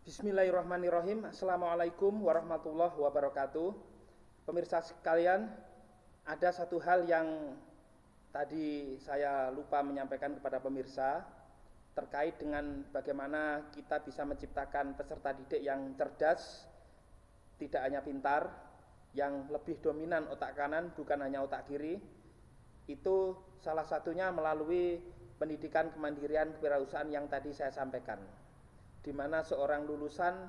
Bismillahirrahmanirrahim. Assalamualaikum warahmatullahi wabarakatuh. Pemirsa sekalian, ada satu hal yang tadi saya lupa menyampaikan kepada pemirsa terkait dengan bagaimana kita bisa menciptakan peserta didik yang cerdas, tidak hanya pintar, yang lebih dominan otak kanan bukan hanya otak kiri. Itu salah satunya melalui pendidikan kemandirian kewirausahaan yang tadi saya sampaikan, di mana seorang lulusan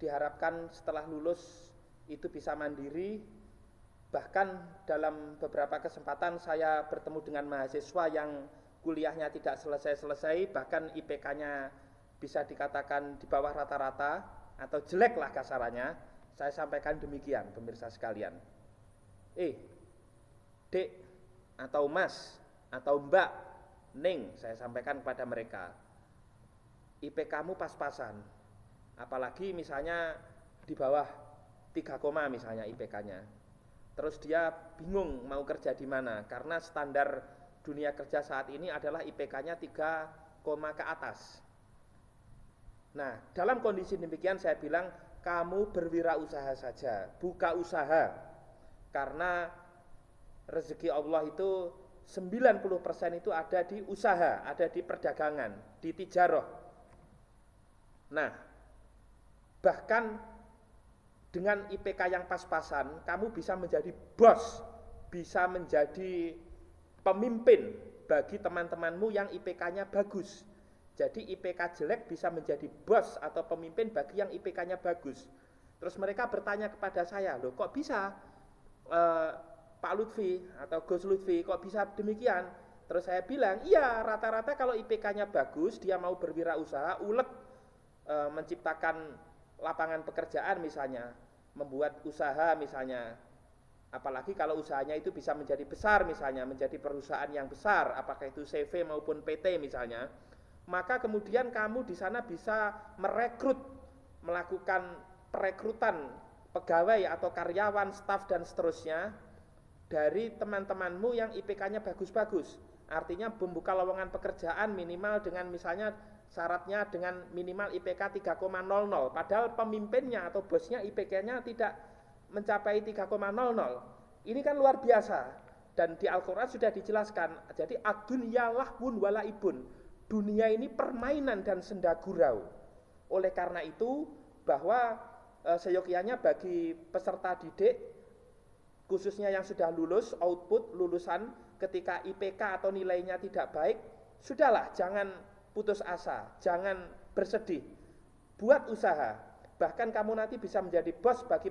diharapkan setelah lulus itu bisa mandiri. Bahkan dalam beberapa kesempatan saya bertemu dengan mahasiswa yang kuliahnya tidak selesai-selesai, bahkan IPK-nya bisa dikatakan di bawah rata-rata atau jelek lah kasarannya. Saya sampaikan demikian, pemirsa sekalian. Dek atau Mas atau Mbak, Ning, saya sampaikan kepada mereka, IPK-mu pas-pasan, apalagi misalnya di bawah 3, misalnya IPK-nya. Terus dia bingung mau kerja di mana, karena standar dunia kerja saat ini adalah IPK-nya 3, ke atas. Nah, dalam kondisi demikian saya bilang, kamu berwirausaha saja, buka usaha. Karena rezeki Allah itu 90% itu ada di usaha, ada di perdagangan, di tijaroh. Nah, bahkan dengan IPK yang pas-pasan, kamu bisa menjadi bos, bisa menjadi pemimpin bagi teman-temanmu yang IPK-nya bagus. Jadi IPK jelek bisa menjadi bos atau pemimpin bagi yang IPK-nya bagus. Terus mereka bertanya kepada saya, loh kok bisa Pak Lutfi atau Gus Lutfi, kok bisa demikian? Terus saya bilang, iya, rata-rata kalau IPK-nya bagus, dia mau berwirausaha, ulet, menciptakan lapangan pekerjaan misalnya, membuat usaha misalnya, apalagi kalau usahanya itu bisa menjadi besar misalnya, menjadi perusahaan yang besar, apakah itu CV maupun PT misalnya, maka kemudian kamu di sana bisa merekrut, melakukan perekrutan pegawai atau karyawan, staf dan seterusnya dari teman-temanmu yang IPK-nya bagus-bagus. Artinya membuka lowongan pekerjaan minimal dengan misalnya syaratnya dengan minimal IPK 3,00, padahal pemimpinnya atau bosnya IPK-nya tidak mencapai 3,00. Ini kan luar biasa, dan di Al-Quran sudah dijelaskan. Jadi ad-dunya lahwun wa laibun, dunia ini permainan dan senda gurau. Oleh karena itu, bahwa seyogyanya bagi peserta didik, khususnya yang sudah lulus, output lulusan, ketika IPK atau nilainya tidak baik, sudahlah, jangan putus asa, jangan bersedih, buat usaha. Bahkan kamu nanti bisa menjadi bos bagi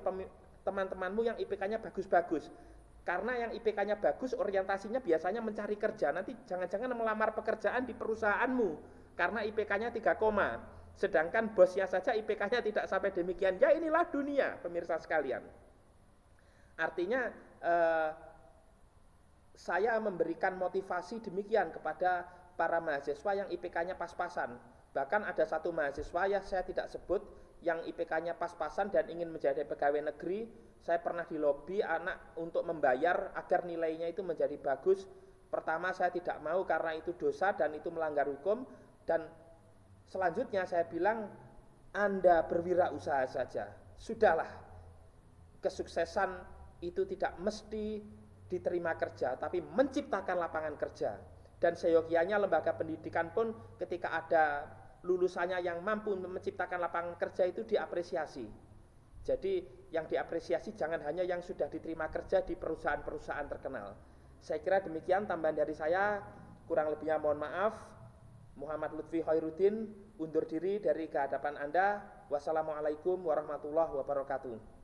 teman-temanmu yang IPK-nya bagus-bagus. Karena yang IPK-nya bagus, orientasinya biasanya mencari kerja. Nanti jangan-jangan melamar pekerjaan di perusahaanmu karena IPK-nya 3, sedangkan bosnya saja IPK-nya tidak sampai demikian. Ya, inilah dunia, pemirsa sekalian. Artinya saya memberikan motivasi demikian kepada para mahasiswa yang IPK-nya pas-pasan. Bahkan ada satu mahasiswa, ya saya tidak sebut, yang IPK-nya pas-pasan dan ingin menjadi pegawai negeri. Saya pernah di lobi anak untuk membayar agar nilainya itu menjadi bagus. Pertama saya tidak mau karena itu dosa dan itu melanggar hukum. Dan selanjutnya saya bilang, Anda berwirausaha saja. Sudahlah, kesuksesan itu tidak mesti diterima kerja, tapi menciptakan lapangan kerja. Dan seyogianya lembaga pendidikan pun ketika ada lulusannya yang mampu menciptakan lapangan kerja itu diapresiasi. Jadi yang diapresiasi jangan hanya yang sudah diterima kerja di perusahaan-perusahaan terkenal. Saya kira demikian tambahan dari saya, kurang lebihnya mohon maaf. Muhammad Lutfi Khairuddin undur diri dari kehadapan Anda. Wassalamualaikum warahmatullahi wabarakatuh.